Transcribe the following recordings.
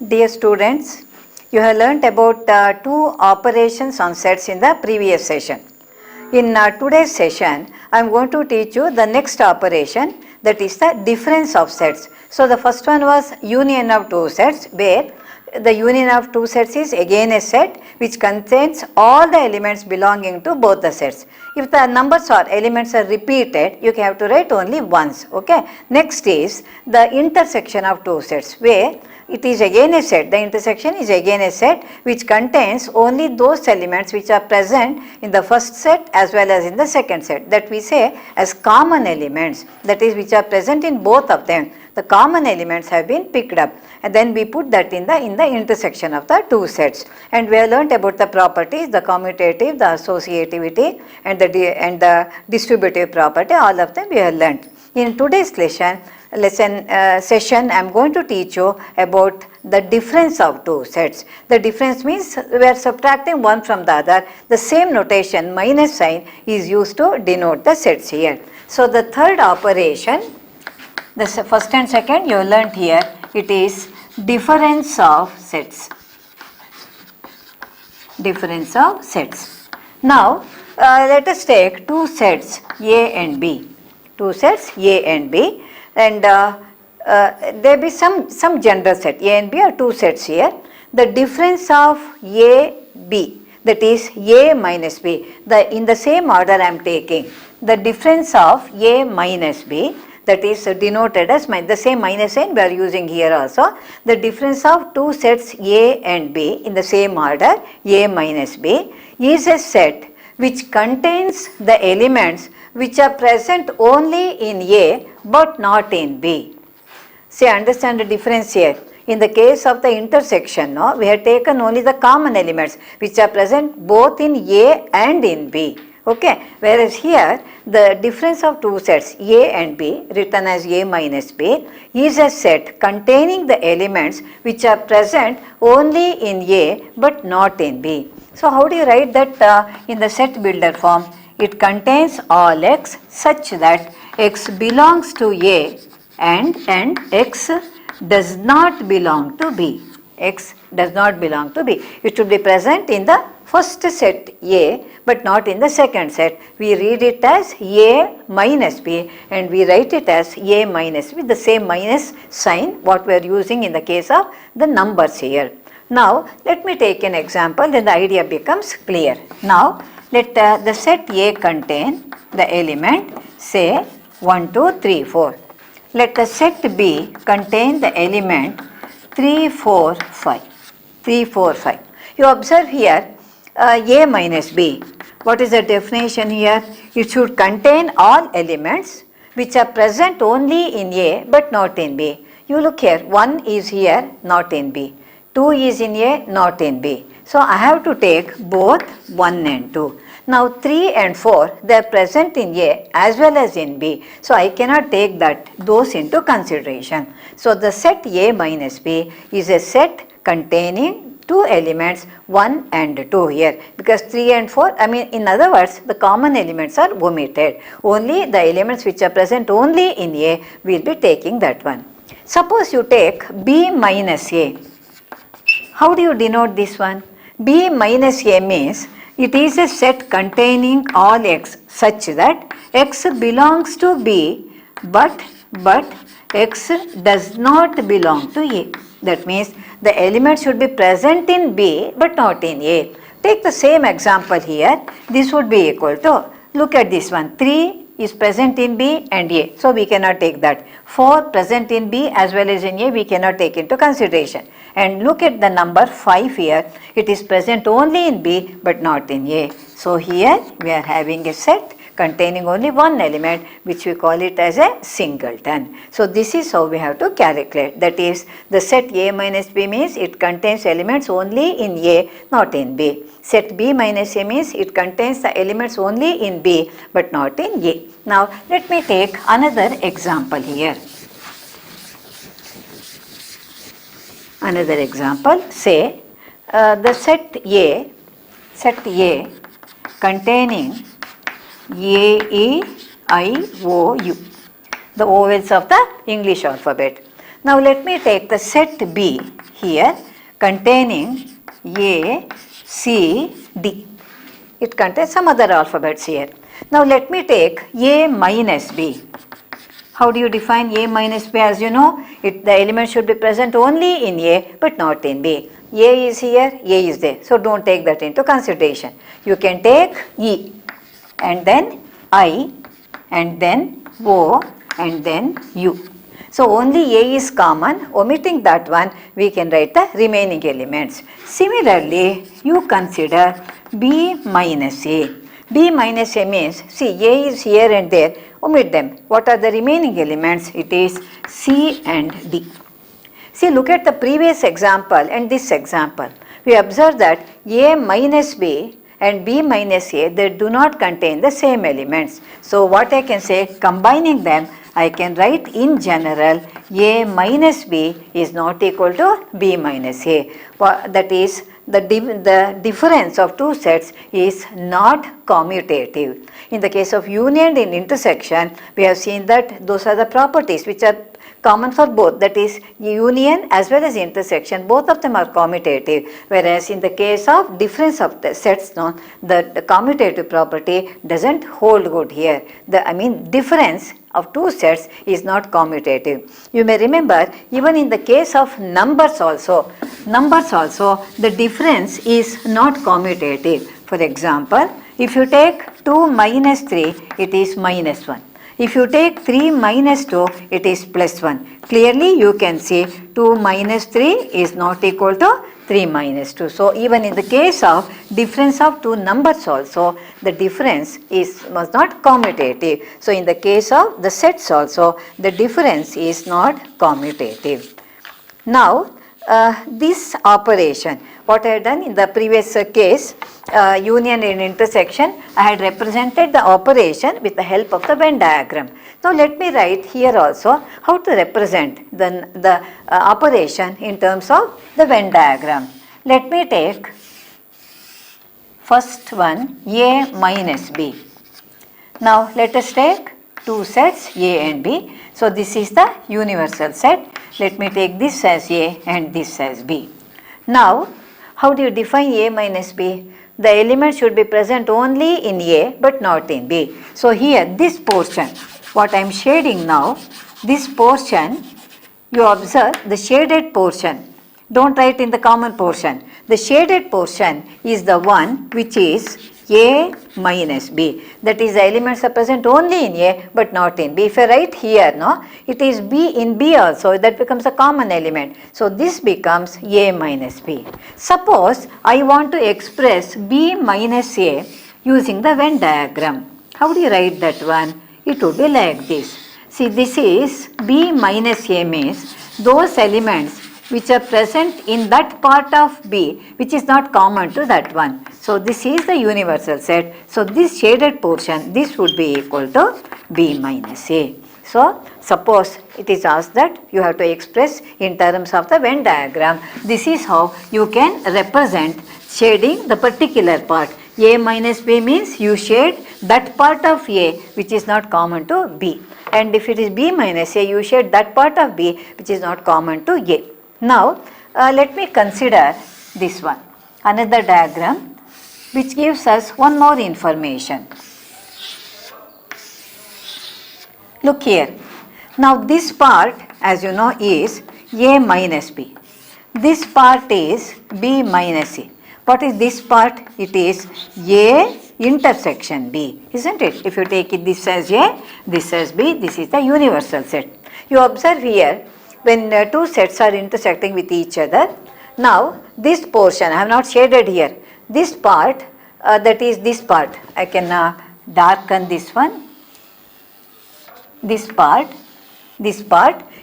Dear students, you have learnt about two operations on sets in the previous session. In today's session, I am going to teach you the next operation, that is the difference of sets. So the first one was union of two sets, where the union of two sets is again a set which contains all the elements belonging to both the sets. If the numbers or elements are repeated, you have to write only once. Okay. Next is the intersection of two sets, where it is again a set, the intersection is again a set which contains only those elements which are present in the first set as well as in the second set, that we say as common elements, that is which are present in both of them. The common elements have been picked up and then we put that in the intersection of the two sets. And we have learnt about the properties, the commutative, the associativity and the distributive property, all of them we have learnt. In today's session I am going to teach you about the difference of two sets. The difference means we are subtracting one from the other. The same notation, minus sign, is used to denote the sets here. So the third operation, the first and second you learnt here, it is difference of sets. Difference of sets. Now let us take two sets A and B. Two sets A and B, and there be some general set. A and B are two sets here. The difference of A, B, that is A minus B, in the same order I am taking. The difference of A minus B, that is denoted as the same minus sign we are using here also. The difference of two sets A and B in the same order, A minus B, is a set which contains the elements which are present only in A but not in B. See, understand the difference here. In the case of the intersection, no, we have taken only the common elements which are present both in A and in B. Okay, whereas here the difference of two sets A and B, written as A minus B, is a set containing the elements which are present only in A but not in B. So how do you write that in the set builder form? It contains all x such that x belongs to A and x does not belong to B. X does not belong to B. It should be present in the first set A but not in the second set. We read it as A minus B and we write it as A minus B, the same minus sign what we are using in the case of the numbers here. Now let me take an example, then the idea becomes clear. Now let the set A contain the element say 1, 2, 3, 4. Let the set B contain the element 3, 4, 5. 3, 4, 5. You observe here A minus B. What is the definition here? It should contain all elements which are present only in A but not in B. You look here, 1 is here, not in B. 2 is in A, not in B. So I have to take both 1 and 2. Now 3 and 4, they are present in A as well as in B. So I cannot take those into consideration. So the set A minus B is a set containing two elements 1 and 2 here, because 3 and 4, in other words, the common elements are omitted. Only the elements which are present only in A will be taking that one. Suppose you take B minus A. How do you denote this one? B minus A means it is a set containing all x such that x belongs to B but x does not belong to A. That means the element should be present in B but not in A. Take the same example here. This would be equal to, look at this one, 3 is present in B and A, so we cannot take that. 4 present in B as well as in A, we cannot take into consideration. And look at the number 5 here, it is present only in B but not in A. So here we are having a set containing only one element which we call it as a singleton. So this is how we have to calculate, that is the set A minus B means it contains elements only in A not in B. Set B minus A means it contains the elements only in B but not in A. Now let me take another example here. Another example, say the set A containing A, E, I, O, U, the vowels of the English alphabet. Now let me take the set B here containing A, C, D. It contains some other alphabets here. Now let me take A minus B. How do you define A minus B? As you know, the element should be present only in A but not in B. A is here, A is there. So don't take that into consideration. You can take E and then I and then O and then U. So only A is common. Omitting that one, we can write the remaining elements. Similarly, you consider B minus A. B minus A means, see, A is here and there. Omit them. What are the remaining elements? It is C and D. See, look at the previous example and this example. We observe that A minus B and B minus A, they do not contain the same elements. So what I can say, combining them, I can write in general A minus B is not equal to B minus A. That is, the difference of two sets is not commutative. In the case of union and intersection, we have seen that those are the properties which are common for both, that is union as well as intersection, both of them are commutative, whereas in the case of difference of the sets, no, the commutative property doesn't hold good here. Difference of two sets is not commutative. You may remember, even in the case of numbers also, the difference is not commutative. For example, if you take 2 minus 3, it is minus 1. If you take 3 minus 2, it is plus 1. Clearly you can see 2 minus 3 is not equal to 3 minus 2. So even in the case of difference of two numbers also, the difference was not commutative. So in the case of the sets also, the difference is not commutative. Now this operation, what I had done in the previous case, union and intersection, I had represented the operation with the help of the Venn diagram. Now let me write here also how to represent the operation in terms of the Venn diagram. Let me take first one, A minus B. Now let us take two sets A and B. So this is the universal set. Let me take this as A and this as B. Now how do you define A minus B? The element should be present only in A but not in B. So here this portion, what I am shading now, this portion, you observe the shaded portion. Don't write in the common portion. The shaded portion is the one which is A minus B. That is, the elements are present only in A but not in B. If I write here, no, it is B in B also, that becomes a common element. So this becomes A minus B. Suppose I want to express B minus A using the Venn diagram. How do you write that one? It would be like this. See, this is B minus A means those elements which are present in that part of B which is not common to that one. So this is the universal set. So this shaded portion, this would be equal to B minus A. So suppose it is asked that you have to express in terms of the Venn diagram. This is how you can represent shading the particular part. A minus B means you shade that part of A which is not common to B. And if it is B minus A, you shade that part of B which is not common to A. Now let me consider this one, another diagram which gives us one more information. Look here. Now this part, as you know, is A minus B. This part is B minus A. What is this part? It is A intersection B, isn't it? If you take it this as A, this as B, this is the universal set. You observe here, when two sets are intersecting with each other, now this portion, I have not shaded here, this part, that is this part, I can darken this one, this part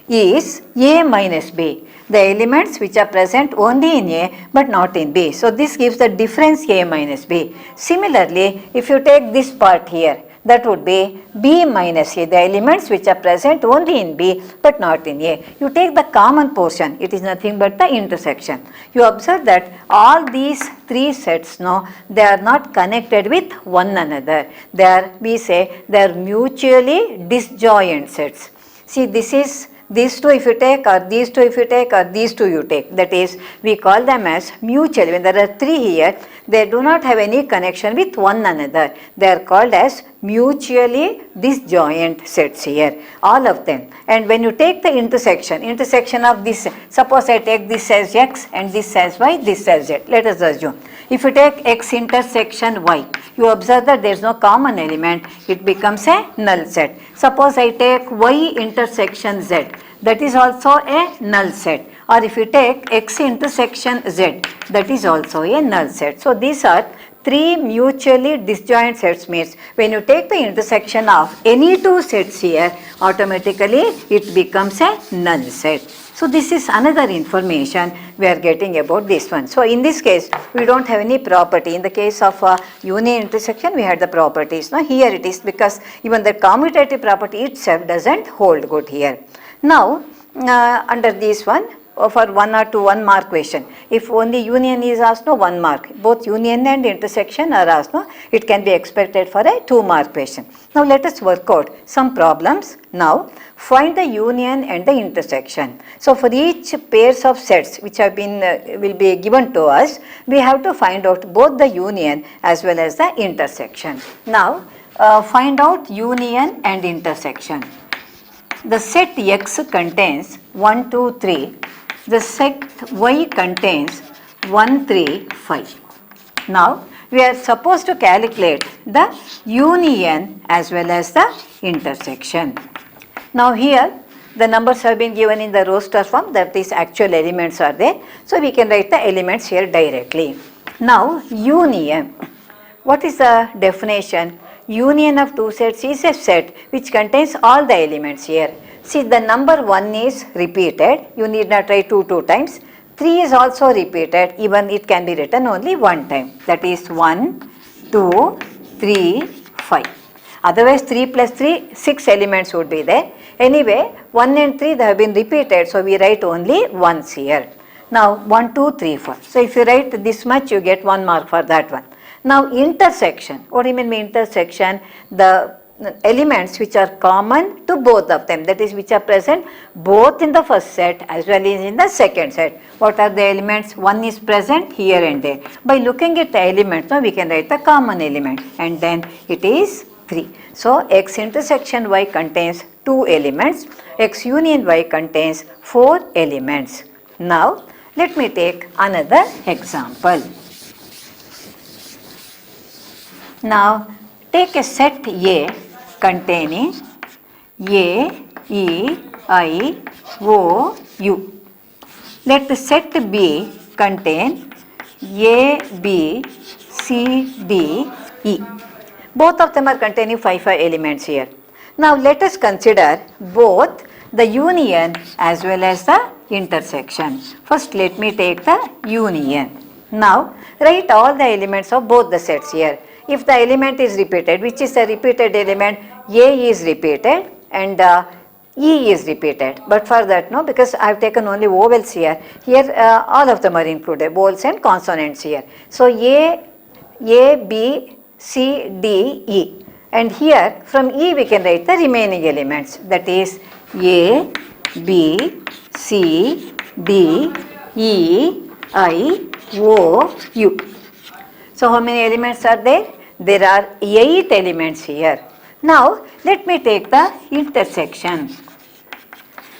is A minus B, the elements which are present only in A but not in B. So this gives the difference A minus B. Similarly, if you take this part here, that would be B minus A, the elements which are present only in B but not in A. You take the common portion, it is nothing but the intersection. You observe that all these three sets, no, they are not connected with one another. They are, we say, they are mutually disjoint sets. See, this is these two if you take, or these two if you take, or these two you take. That is, we call them as mutual. When there are three here, they do not have any connection with one another. They are called as mutually disjoint sets here, all of them. And when you take the intersection of this, suppose I take this as x and this as y, this as z. Let us assume. If you take x intersection y, you observe that there is no common element, it becomes a null set. Suppose I take y intersection z, that is also a null set. Or if you take x intersection z, that is also a null set. So these are three mutually disjoint sets. Means when you take the intersection of any two sets here, automatically it becomes a null set. So this is another information we are getting about this one. So in this case, we don't have any property. In the case of union intersection, we had the properties. Now here it is, because even the commutative property itself doesn't hold good here. Now under this one, for 1 or 2 1 mark question, if only union is asked, no 1 mark. Both union and intersection are asked, no, it can be expected for a 2 mark question. Now let us work out some problems. Now find the union and the intersection. So for each pairs of sets which have been will be given to us, we have to find out both the union as well as the intersection. Now find out union and intersection. The set X contains 1, 2, 3. The set Y contains 1, 3, 5. Now we are supposed to calculate the union as well as the intersection. Now here the numbers have been given in the roster form, that is actual elements are there. So we can write the elements here directly. Now union. What is the definition? Union of two sets is a set which contains all the elements here. See, the number 1 is repeated, you need not write 2 times. 3 is also repeated, even it can be written only 1 time. That is 1, 2, 3, 5. Otherwise 3 plus 3, 6 elements would be there. Anyway, 1 and 3 they have been repeated, so we write only once here. Now 1, 2, 3, 4. So if you write this much, you get 1 mark for that one. Now intersection. What do you mean by intersection? The elements which are common to both of them, that is which are present both in the first set as well as in the second set. What are the elements? One is present here and there. By looking at the elements, now we can write the common element, and then it is 3. So X intersection Y contains 2 elements, X union Y contains 4 elements. Now let me take another example. Now take a set A containing A, E, I, O, U. Let the set B contain A, B, C, D, E. Both of them are containing 5 elements here. Now let us consider both the union as well as the intersection. First let me take the union. Now write all the elements of both the sets here. If the element is repeated, which is a repeated element, A is repeated and E is repeated. But for that, no, because I have taken only vowels here. Here all of them are included, vowels and consonants here. So A, B, C, D, E. And here from E we can write the remaining elements. That is A, B, C, D, E, I, O, U. So how many elements are there? There are 8 elements here. Now let me take the intersection.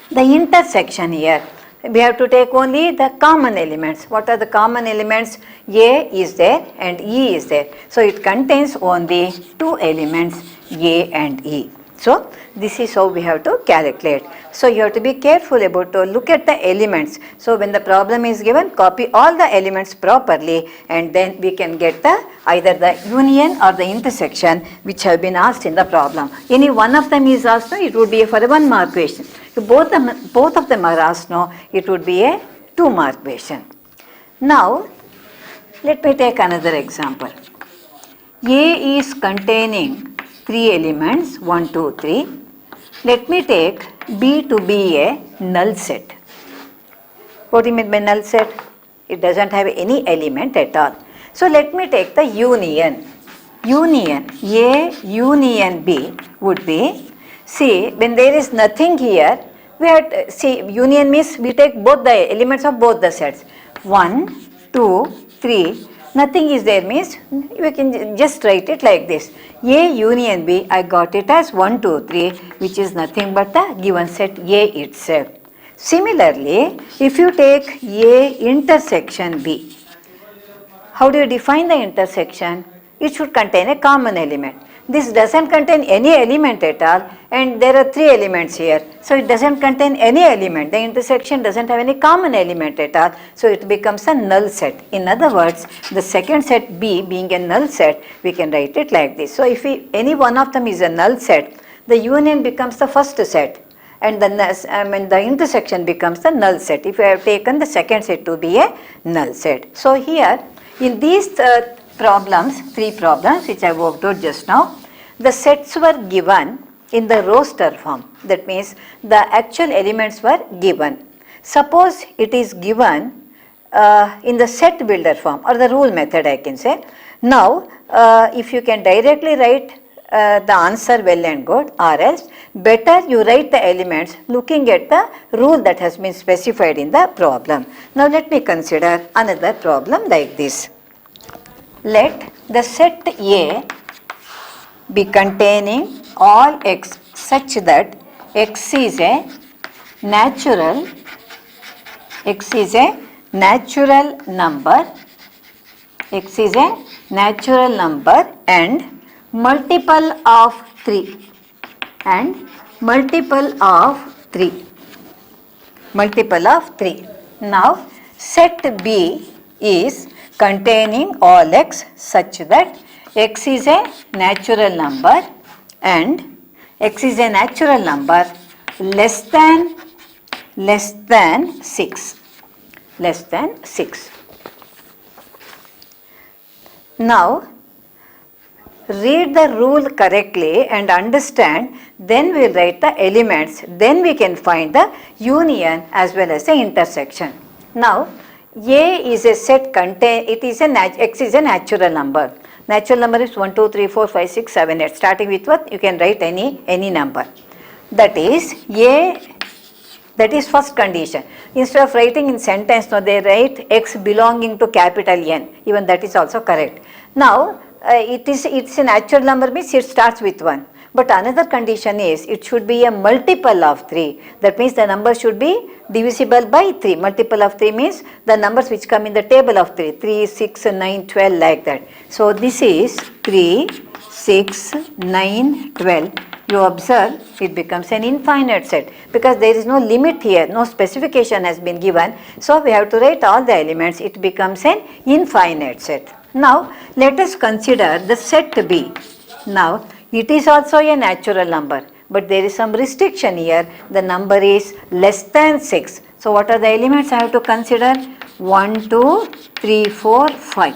The intersection here, we have to take only the common elements. What are the common elements? A is there and E is there. So it contains only 2 elements, A and E. So this is how we have to calculate. So you have to be careful about to look at the elements. So when the problem is given, copy all the elements properly, and then we can get the either the union or the intersection which have been asked in the problem. Any one of them is asked, no, it would be for a 1 mark question. If both of them are asked, no, it would be a 2 mark question. Now let me take another example. A is containing 3 elements, 1, 2, 3. Let me take B to be a null set. What do you mean by null set? It doesn't have any element at all. So let me take the union. Union, A union B would be, see, when there is nothing here, we had, see, union means we take both the elements of both the sets. 1, 2, 3, nothing is there means we can just write it like this. A union B, I got it as 1, 2, 3, which is nothing but the given set A itself. Similarly, if you take A intersection B, how do you define the intersection? It should contain a common element. This doesn't contain any element at all, and there are 3 elements here. So it doesn't contain any element. The intersection doesn't have any common element at all. So it becomes a null set. In other words, the second set B being a null set, we can write it like this. So if any one of them is a null set, the union becomes the first set, and the intersection becomes the null set if you have taken the second set to be a null set. So here in these 3 problems which I worked out just now, the sets were given in the roster form. That means the actual elements were given. Suppose it is given in the set builder form or the rule method, I can say. Now if you can directly write the answer, well and good, or else better you write the elements looking at the rule that has been specified in the problem. Now let me consider another problem like this. Let the set A be containing all x such that x is a natural number, x is a natural number and multiple of 3 Now set B is containing all x such that x is a natural number and x is a natural number less than 6. Now read the rule correctly and understand, then we will write the elements, then we can find the union as well as the intersection. Now A is a set x is a natural number. Natural number is 1, 2, 3, 4, 5, 6, 7, 8. Starting with what? You can write any number. That is A, that is first condition. Instead of writing in sentence, no, they write x belonging to capital N. Even that is also correct. Now it's a natural number means it starts with 1. But another condition is it should be a multiple of 3. That means the number should be divisible by 3. Multiple of 3 means the numbers which come in the table of 3. 3, 6, 9, 12 like that. So this is 3, 6, 9, 12. You observe it becomes an infinite set because there is no limit here, no specification has been given. So we have to write all the elements, it becomes an infinite set. Now let us consider the set B. Now it is also a natural number, but there is some restriction here. The number is less than 6. So what are the elements I have to consider? 1, 2, 3, 4, 5.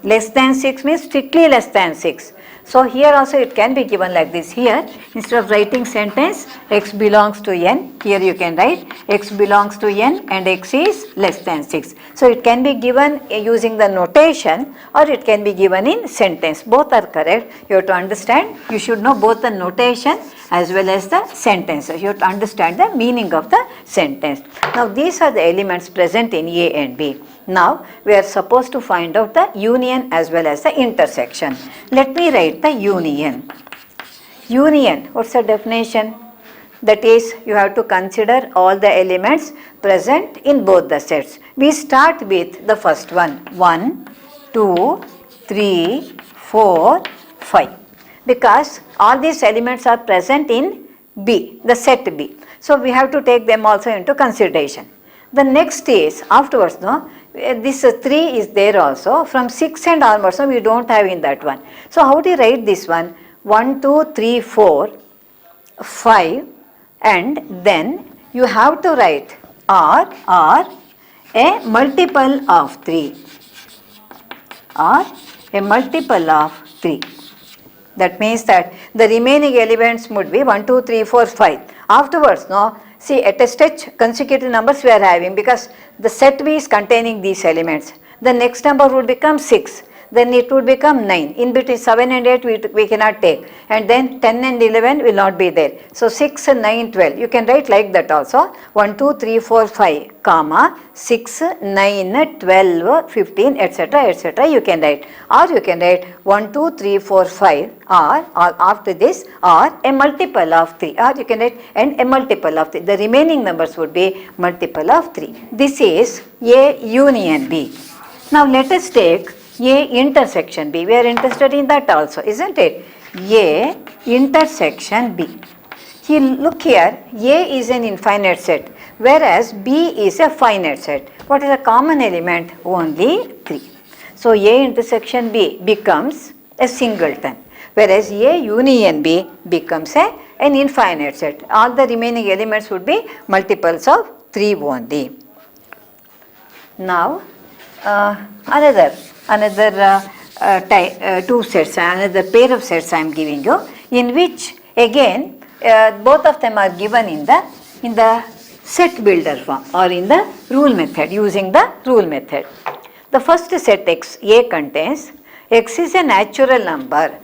Less than 6 means strictly less than 6. So here also it can be given like this. Here instead of writing sentence x belongs to n, here you can write x belongs to n and x is less than 6. So it can be given using the notation or it can be given in sentence. Both are correct. You have to understand, you should know both the notation as well as the sentence. You have to understand the meaning of the sentence. Now these are the elements present in A and B. Now we are supposed to find out the union as well as the intersection. Let me write the union. Union, what's the definition? That is, you have to consider all the elements present in both the sets. We start with the first one. 1, 2, 3, 4, 5. Because all these elements are present in B, the set B. So we have to take them also into consideration. The next is afterwards, no, this 3 is there also. From 6 and onwards, no, we don't have in that one. So how do you write this one? 1, 2, 3, 4, 5, and then you have to write or a multiple of 3 or a multiple of 3. That means that the remaining elements would be 1, 2, 3, 4, 5. Afterwards, no, see at a stretch consecutive numbers we are having because the set B is containing these elements. The next number would become 6. then it would become 9. In between 7 and 8 we cannot take, and then 10 and 11 will not be there. So 6, 9, 12. You can write like that also. 1, 2, 3, 4, 5, comma, 6, 9, 12, 15, etc., etc. You can write. Or you can write 1, 2, 3, 4, 5, or after this, or a multiple of 3. Or you can write and a multiple of 3. The remaining numbers would be multiple of 3. This is A union B. Now let us take A intersection B. We are interested in that also, isn't it? A intersection B. Look here, A is an infinite set, whereas B is a finite set. What is a common element? Only 3. So A intersection B becomes a singleton, whereas A union B becomes an infinite set. All the remaining elements would be multiples of 3 only. Now another two sets, another pair of sets I am giving you, in which again both of them are given in the set builder form or in the rule method, using the rule method. The first set X, A contains X is a natural number.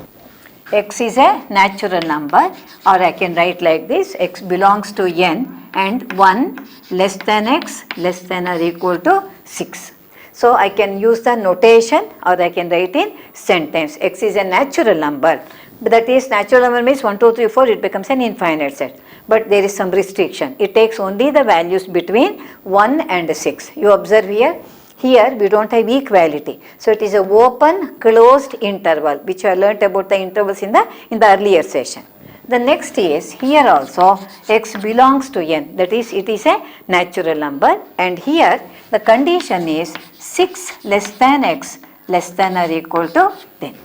X is a natural number, or I can write like this: X belongs to N and 1 less than X less than or equal to 6. So I can use the notation, or I can write in sentence. X is a natural number. That is, natural number means 1, 2, 3, 4, it becomes an infinite set. But there is some restriction. It takes only the values between 1 and 6. You observe here. Here we don't have equality. So it is a open closed interval, which I learnt about the intervals in the earlier session. The next is, here also X belongs to N, that is, it is a natural number, and here the condition is 6 less than X less than or equal to 10.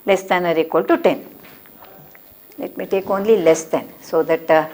Less than or equal to 10. Let me take only less than, so that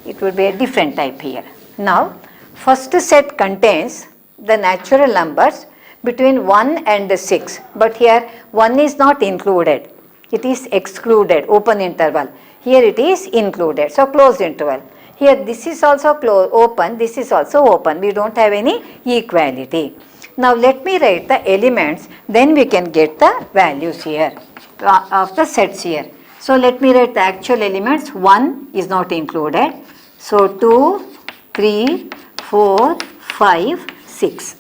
it would be a different type here. Now, first set contains the natural numbers between 1 and 6, but here 1 is not included. It is excluded, open interval. Here it is included, so closed interval. Here this is also open, this is also open. We don't have any equality. Now let me write the elements, then we can get the values here of the sets here. So let me write the actual elements. 1 is not included. So 2, 3, 4, 5, 6.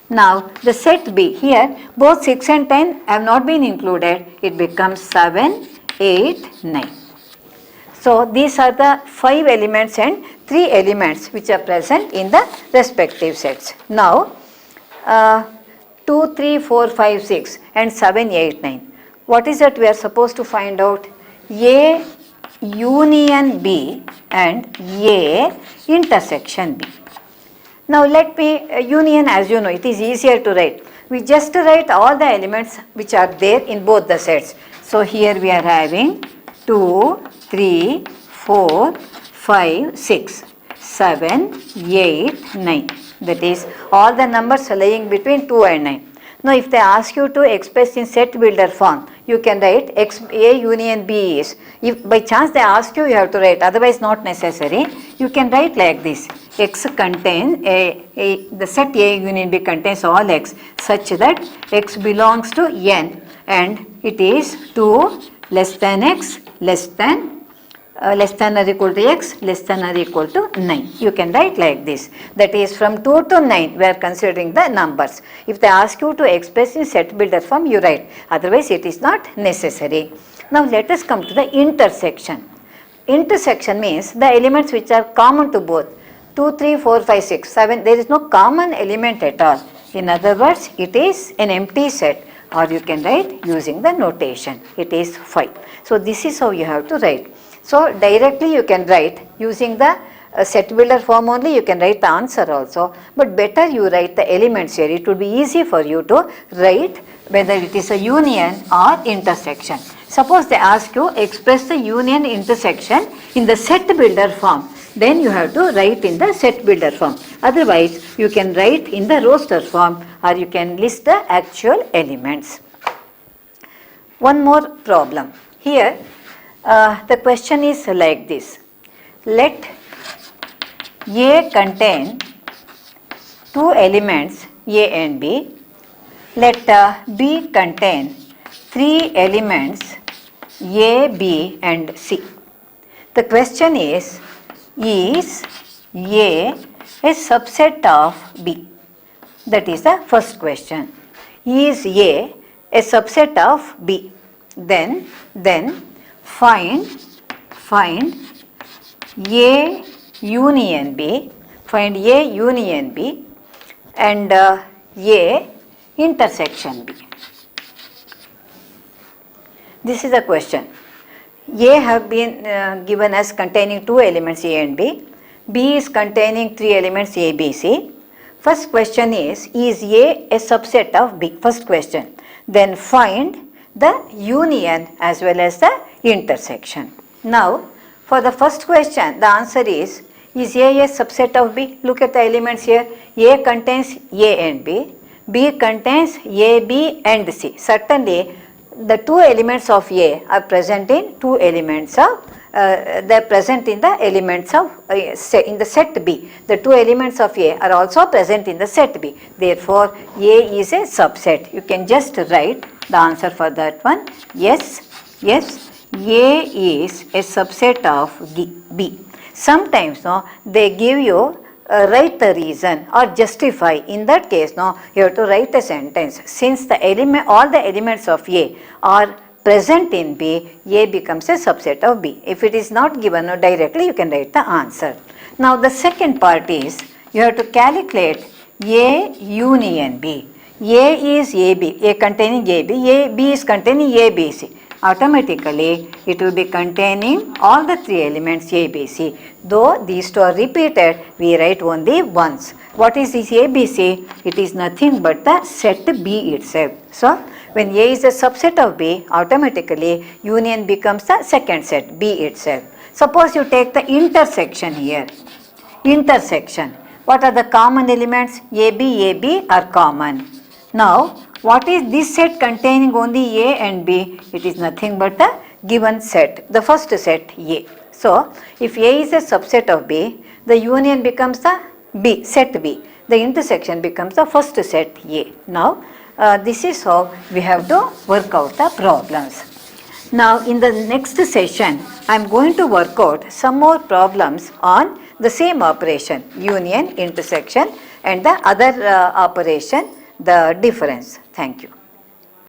Now the set B, here both 6 and 10 have not been included. It becomes 7, 8, 9. So these are the 5 elements and 3 elements which are present in the respective sets. Now 2, 3, 4, 5, 6 and 7, 8, 9. What is that we are supposed to find out? A union B and A intersection B. Now let me, union, as you know, it is easier to write. We just write all the elements which are there in both the sets. So here we are having 2, 3, 4, 5, 6, 7, 8, 9. That is, all the numbers lying between 2 and 9. Now if they ask you to express in set builder form, you can write X, A union B is. If by chance they ask you, you have to write, otherwise not necessary. You can write like this: X contains, the set A union B contains all X such that X belongs to N and it is 2 less than X less than or equal to X less than or equal to 9. You can write like this. That is, from 2 to 9 we are considering the numbers. If they ask you to express in set builder form, you write. Otherwise it is not necessary. Now let us come to the intersection. Intersection means the elements which are common to both. 2, 3, 4, 5, 6, 7. There is no common element at all. In other words, it is an empty set, or you can write using the notation. It is 5. So this is how you have to write. So directly you can write using the set builder form only, you can write the answer also, but better you write the elements here. It would be easy for you to write whether it is a union or intersection. Suppose they ask you express the union intersection in the set builder form, then you have to write in the set builder form. Otherwise you can write in the roster form, or you can list the actual elements. One more problem. Here the question is like this: let A contain 2 elements A and B, let B contain three elements A, B and C. The question is A a subset of B? That is the first question. Is A subset of B? Then find A union B, find A union B and A intersection B. This is the question. A have been given as containing two elements A and B. B is containing three elements A, B, C. First question is A a subset of B? First question. Then find the union as well as the intersection. Now, for the first question, the answer is A a subset of B? Look at the elements here. A contains A and B. B contains A, B and C. Certainly, the two elements of A are present in two elements of they are present in the elements of in the set B. The two elements of A are also present in the set B. Therefore, A is a subset. You can just write the answer for that one. Yes, A is a subset of B. Sometimes they give you write the reason or justify. In that case, you have to write a sentence. Since all the elements of A are present in B, A becomes a subset of B. If it is not given directly, you can write the answer. Now the second part is you have to calculate A union B. A is AB, A containing AB, B is containing ABC. Automatically it will be containing all the three elements A, B, C. Though these two are repeated, we write only once. What is this A, B, C? It is nothing but the set B itself. So, when A is a subset of B, automatically union becomes the second set, B itself. Suppose you take the intersection here. Intersection. What are the common elements? AB are common. Now, what is this set containing only A and B? It is nothing but the given set, the first set A. So, if A is a subset of B, the union becomes the B, set B. The intersection becomes the first set A. Now, this is how we have to work out the problems. Now, in the next session, I am going to work out some more problems on the same operation, union, intersection and the other operation, the difference. Thank you.